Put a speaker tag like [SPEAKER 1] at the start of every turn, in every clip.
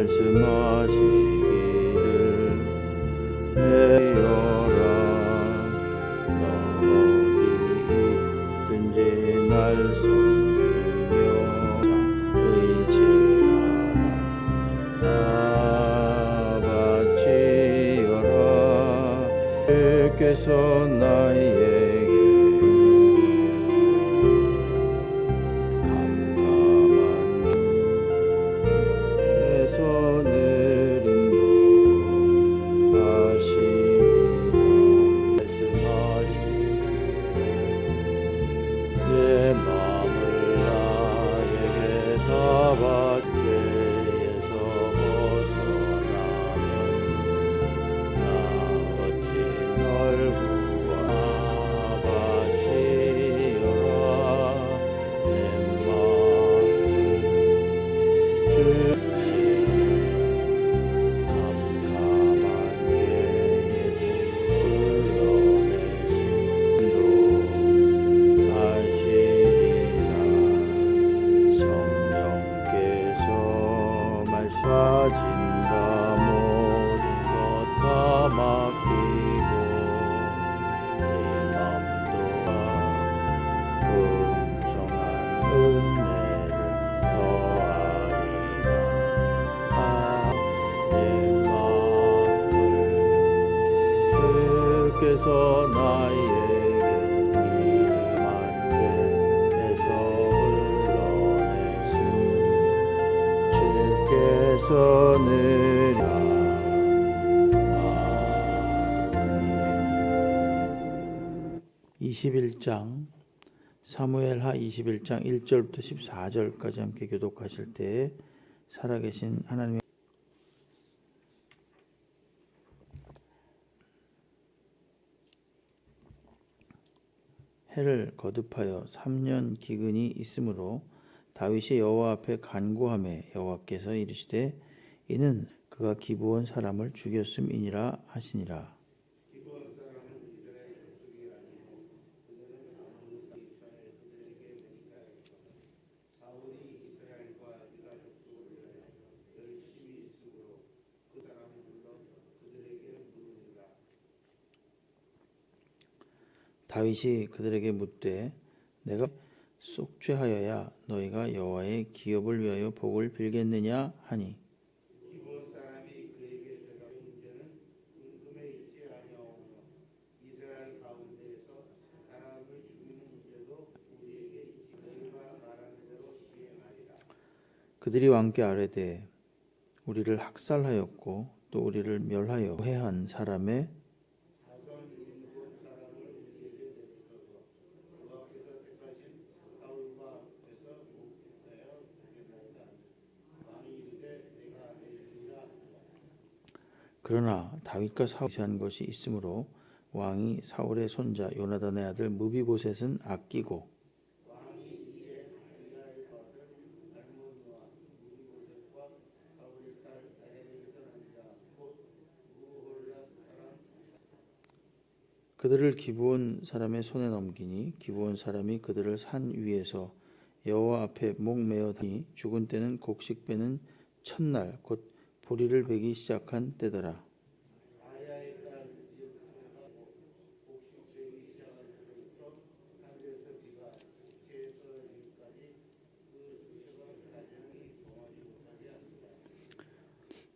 [SPEAKER 1] 말씀하시기를 내어라 너 어디 있든지 날 섬기며 의지하라 나바치어라 주께서 나에게 가진다 모든 것 다 맡기고 네 맘도 풍성한 은혜를 더하리라 내 마음을 주께서 나에게 이름한 죄에서 흘러내신 주께서는 21장 사무엘하 21장 1절부터 14절까지 함께 교독하실 때 살아계신 하나님의 해를 거듭하여 3년 기근이 있으므로 다윗이 여호와 앞에 간구하매 여호와께서 이르시되 이는 그가 기브온 사람을 죽였음이니라 하시니라. 다윗이 그들에게 묻되 내가 속죄하여야 너희가 여호와의 기업을 위하여 복을 빌겠느냐 하니
[SPEAKER 2] 기브온 사람이 그에게 대답한 문제는 은금에 있지 아니하오며 이스라엘 가운데에서 사람을 죽이는 문제도 우리에게 있지 너희가 말하는 대로 시행하리라.
[SPEAKER 1] 그들이 왕께 아뢰되 우리를 학살하였고 또 우리를 멸하여 해한 사람의 그러나 다윗과 사울이 한 것이 있으므로 왕이 사울의 손자 요나단의 아들 무비보셋은 아끼고 그들을 기브온 사람의 손에 넘기니 기브온 사람이 그들을 산 위에서 여호와 앞에 목 메어 다니 죽은 때는 곡식 빼는 첫날 곧 보리를 베기 시작한 때더라.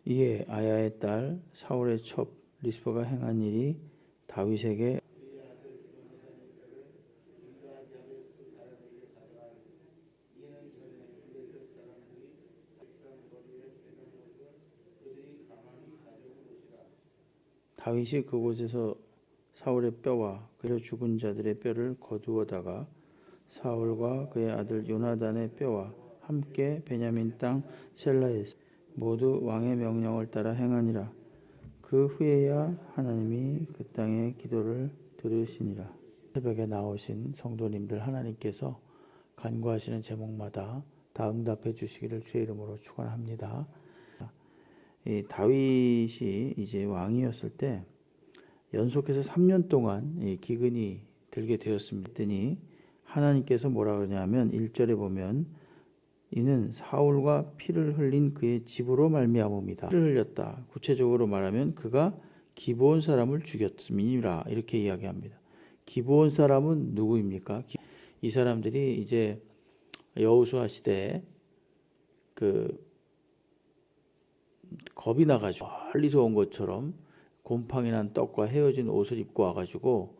[SPEAKER 1] 이에 아야의 딸 사울의 첩 리스파가 행한 일이 다윗에게 다윗이 그곳에서 사울의 뼈와 그의 죽은 자들의 뼈를 거두어다가 사울과 그의 아들 요나단의 뼈와 함께 베냐민 땅 셀라에서 모두 왕의 명령을 따라 행하니라. 그 후에야 하나님이 그 땅의 기도를 들으시니라. 새벽에 나오신 성도님들 하나님께서 간구하시는 제목마다 다 응답해 주시기를 주의 이름으로 축원합니다. 이 다윗이 이제 왕이었을 때 연속해서 3년 동안 이 기근이 들게 되었습니다. 하나님께서 뭐라 그러냐면 1절에 보면 이는 사울과 피를 흘린 그의 집으로 말미암음이다. 피를 흘렸다. 구체적으로 말하면 그가 기브온 사람을 죽였음이니라 이렇게 이야기합니다. 기브온 사람은 누구입니까? 이 사람들이 이제 여호수아 시대에 그 겁이 나가지고 멀리서 온 것처럼 곰팡이 난 떡과 헤어진 옷을 입고 와가지고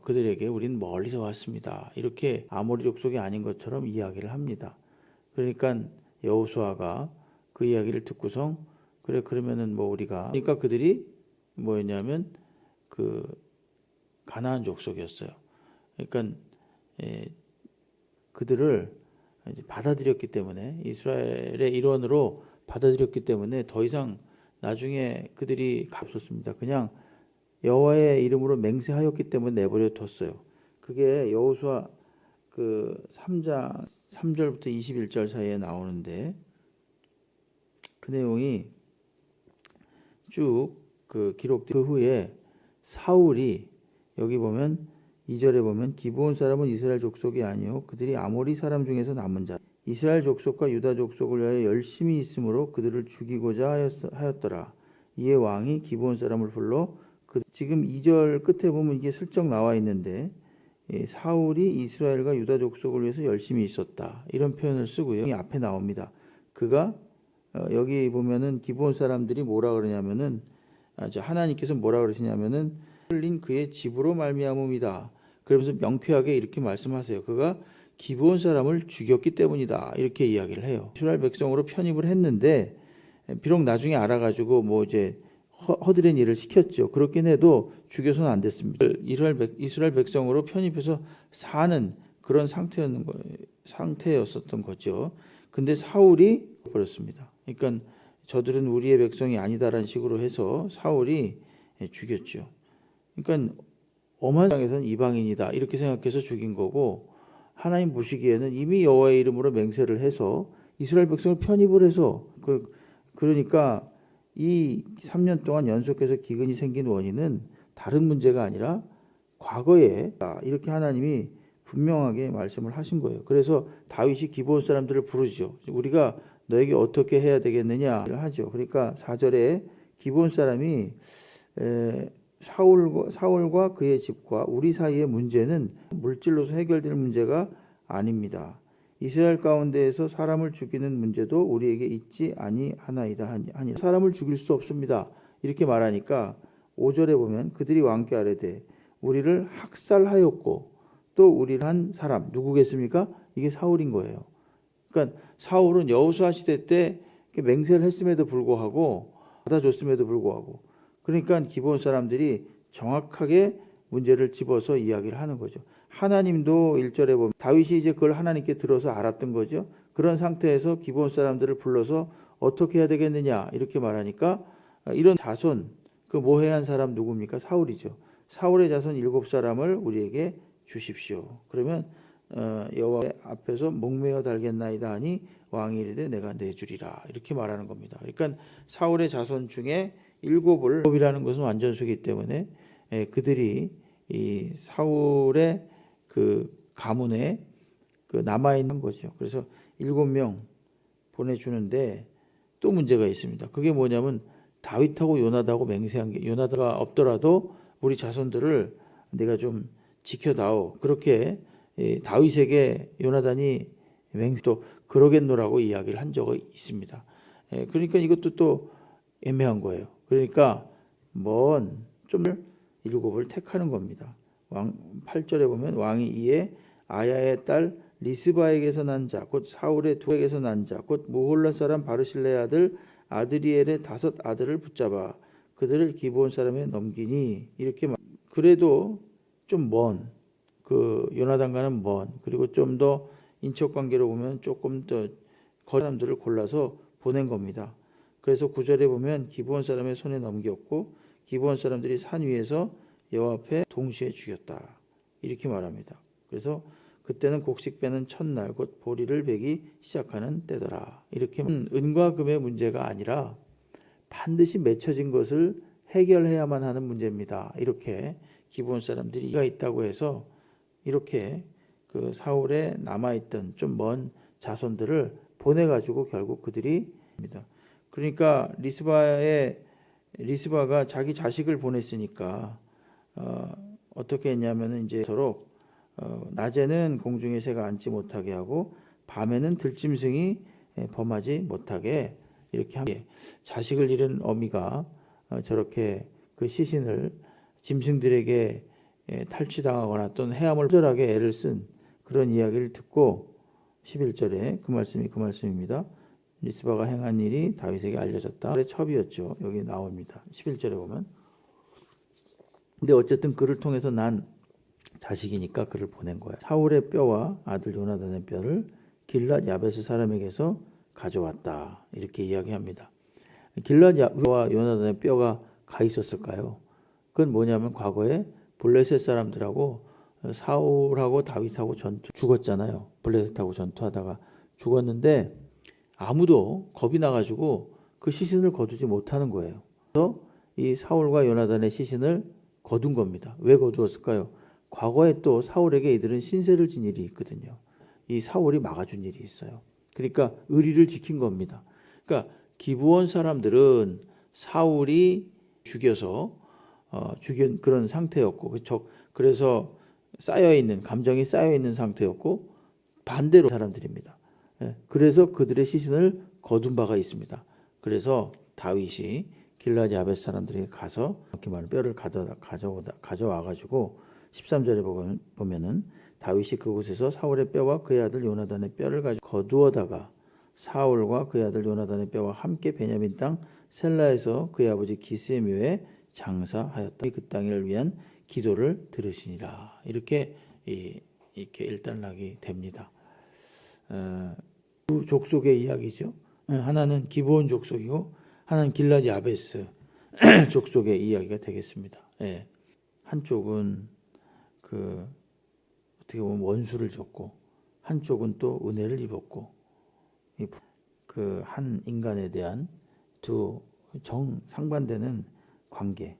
[SPEAKER 1] 그들에게 우린 멀리서 왔습니다. 이렇게 아모리 족속이 아닌 것처럼 이야기를 합니다. 그러니까 여호수아가 그 이야기를 듣고서 그래 그러면은 뭐 우리가 그러니까 그들이 뭐였냐면 그 가나안 족속이었어요. 그러니까 그들을 이제 받아들였기 때문에 이스라엘의 일원으로 받아들였기 때문에 더 이상 나중에 그들이 없었습니다. 그냥 여호와의 이름으로 맹세하였기 때문에 내버려 뒀어요. 그게 여호수아 그 3장 3절부터 21절 사이에 나오는데 그 내용이 쭉 그 기록된 그 후에 사울이 여기 보면 2절에 보면 기브온 사람은 이스라엘 족속이 아니요 그들이 아모리 사람 중에서 남은 자 이스라엘 족속과 유다 족속을 위하여 열심히 있으므로 그들을 죽이고자 하였더라. 이에 왕이 기브온 사람을 불러 지금 2절 끝에 보면 이게 슬쩍 나와 있는데 사울이 이스라엘과 유다 족속을 위해서 열심히 있었다. 이런 표현을 쓰고요. 이 앞에 나옵니다. 그가 여기 보면은 기브온 사람들이 뭐라 그러냐면은 하나님께서 뭐라 그러시냐면은 흘린 그의 집으로 말미암음이다. 그러면서 명쾌하게 이렇게 말씀하세요. 그가 기브온 사람을 죽였기 때문이다. 이렇게 이야기를 해요. 이스라엘 백성으로 편입을 했는데 비록 나중에 알아가지고 뭐 이제 허드렛 일을 시켰죠. 그렇긴 해도 죽여서는 안 됐습니다. 이스라엘 백성으로 편입해서 사는 그런 상태였었던 거죠. 근데 사울이 버렸습니다. 그러니까 저들은 우리의 백성이 아니다라는 식으로 해서 사울이 죽였죠. 그러니까 엄한 땅에서는 이방인이다 이렇게 생각해서 죽인 거고 하나님 보시기에는 이미 여호와의 이름으로 맹세를 해서 이스라엘 백성을 편입을 해서 그러니까 이 3년 동안 연속해서 기근이 생긴 원인은 다른 문제가 아니라 과거에 이렇게 하나님이 분명하게 말씀을 하신 거예요. 그래서 다윗이 기브온 사람들을 부르죠. 우리가 너에게 어떻게 해야 되겠느냐를 하죠. 그러니까 4절에 기브온 사람이 사울과 그의 집과 우리 사이의 문제는 물질로서 해결될 문제가 아닙니다. 이스라엘 가운데에서 사람을 죽이는 문제도 우리에게 있지 아니하나이다 하니 사람을 죽일 수 없습니다. 이렇게 말하니까 5절에 보면 그들이 왕께 아뢰되 우리를 학살하였고 또 우리를 한 사람 누구겠습니까? 이게 사울인 거예요. 그러니까 사울은 여호수아 시대 때 맹세를 했음에도 불구하고 받아줬음에도 불구하고 그러니까 기브온 사람들이 정확하게 문제를 집어서 이야기를 하는 거죠. 하나님도 1절에 보면 다윗이 이제 그걸 하나님께 들어서 알았던 거죠. 그런 상태에서 기브온 사람들을 불러서 어떻게 해야 되겠느냐 이렇게 말하니까 이런 자손 그 모해한 사람 누굽니까? 사울이죠. 사울의 자손 7사람을 우리에게 주십시오. 그러면 여호와 앞에서 목매어 달겠나이다 하니 왕이 이르되 내가 내주리라 이렇게 말하는 겁니다. 그러니까 사울의 자손 중에 7이라는 것은 완전수기 때문에 그들이 이 사울의 그 가문에 그 남아 있는 거죠. 그래서 7명 보내주는데 또 문제가 있습니다. 그게 뭐냐면 다윗하고 요나다하고 맹세한 게 요나다가 없더라도 우리 자손들을 내가 좀 지켜다오. 그렇게 다윗에게 요나단이 맹세도 그러겠노라고 이야기를 한 적이 있습니다. 그러니까 이것도 또 애매한 거예요. 그러니까 좀 7을 택하는 겁니다. 8절에 보면 왕이 이에 아야의 딸 리스바에게서 난 자 곧 사울의 두에게서 난 자 곧 무홀라 사람 바르실레의 아들 아드리엘의 5 아들을 붙잡아 그들을 기브온 사람에 넘기니 이렇게 그래도 좀 그 요나단과는 그리고 좀 더 인척 관계로 보면 조금 더 사람들을 골라서 보낸 겁니다. 그래서 9절에 보면 기브온 사람의 손에 넘겼고 기브온 사람들이 산 위에서 여호와 앞에 동시에 죽였다 이렇게 말합니다. 그래서 그때는 곡식 빼는 첫날 곧 보리를 베기 시작하는 때더라. 이렇게 은과 금의 문제가 아니라 반드시 맺혀진 것을 해결해야만 하는 문제입니다. 이렇게 기브온 사람들이 이가 있다고 해서 이렇게 그 사울에 남아있던 좀 먼 자손들을 보내가지고 결국 그들이 입니다. 그러니까 리스바가 자기 자식을 보냈으니까 어떻게 했냐면은 이제 서로 낮에는 공중의 새가 앉지 못하게 하고 밤에는 들짐승이 범하지 못하게 이렇게 함께 자식을 잃은 어미가 저렇게 그 시신을 짐승들에게 탈취당하거나 또는 해함을 처절하게 애를 쓴 그런 이야기를 듣고 11절에 그 말씀입니다. 리스바가 행한 일이 다윗에게 알려졌다. 첩이었죠. 여기 나옵니다. 11절에 보면. 근데 어쨌든 그를 통해서 난 자식이니까 그를 보낸 거야. 사울의 뼈와 아들 요나단의 뼈를 길랏 야베스 사람에게서 가져왔다. 이렇게 이야기합니다. 길랏 야베스와 요나단의 뼈가 가 있었을까요? 그건 뭐냐면 과거에 블레셋 사람들하고 사울하고 다윗하고 죽었잖아요. 블레셋하고 전투하다가 죽었는데 아무도 겁이 나가지고 그 시신을 거두지 못하는 거예요. 그래서 이 사울과 요나단의 시신을 거둔 겁니다. 왜 거두었을까요? 과거에 또 사울에게 이들은 신세를 진 일이 있거든요. 이 사울이 막아준 일이 있어요. 그러니까 의리를 지킨 겁니다. 그러니까 기브온 사람들은 사울이 죽여서 죽인 그런 상태였고, 그래서 감정이 쌓여 있는 상태였고, 반대로 사람들입니다. 그래서 그들의 시신을 거둔 바가 있습니다. 그래서 다윗이 길랏 야베스 사람들에게 가서 이렇게 말하는 뼈를 가져와 가지고 13절에 보면은 다윗이 그곳에서 사울의 뼈와 그의 아들 요나단의 뼈를 가지고 거두어다가 사울과 그의 아들 요나단의 뼈와 함께 베냐민 땅 셀라에서 그의 아버지 기스의 묘에 장사하였다. 그 땅을 위한 기도를 들으시니라. 이렇게 일단락이 됩니다. 두 족속의 이야기죠. 하나는 기브온 족속이고 하나는 길랏 야베스 족속의 이야기가 되겠습니다. 한쪽은 어떻게 보면 원수를 줬고 한쪽은 또 은혜를 입었고 그 한 인간에 대한 두 정상반되는 관계,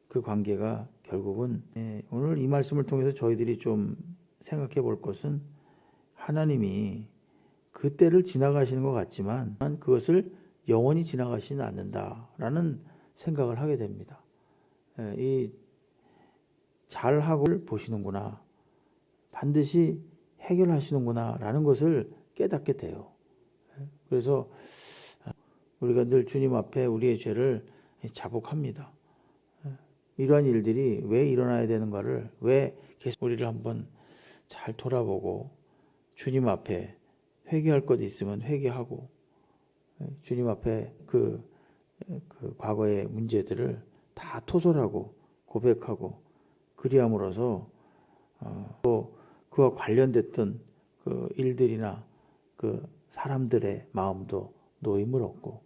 [SPEAKER 1] 그 관계가 결국은 오늘 이 말씀을 통해서 저희들이 좀 생각해 볼 것은 하나님이 그 때를 지나가시는 것 같지만 그것을 영원히 지나가시는 않는다라는 생각을 하게 됩니다. 이 잘하고 보시는구나, 반드시 해결하시는구나라는 것을 깨닫게 돼요. 그래서 우리가 늘 주님 앞에 우리의 죄를 자복합니다. 이러한 일들이 왜 일어나야 되는가를 왜 계속 우리를 한번 잘 돌아보고 주님 앞에 회개할 것 있으면 회개하고 주님 앞에 그 과거의 문제들을 다 토설하고 고백하고 그리함으로써 또 그와 관련됐던 그 일들이나 그 사람들의 마음도 노임을 얻고,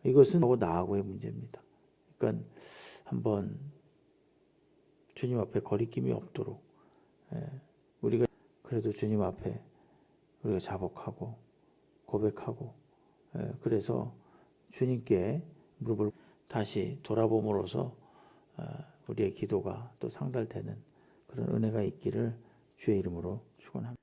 [SPEAKER 1] 이것은 나하고의 문제입니다. 그러니까 한번 주님 앞에 거리낌이 없도록 우리가 그래도 주님 앞에 우리가 자복하고 고백하고 그래서 주님께 무릎을 다시 돌아봄으로써 우리의 기도가 또 상달되는 그런 은혜가 있기를 주의 이름으로 축원합니다.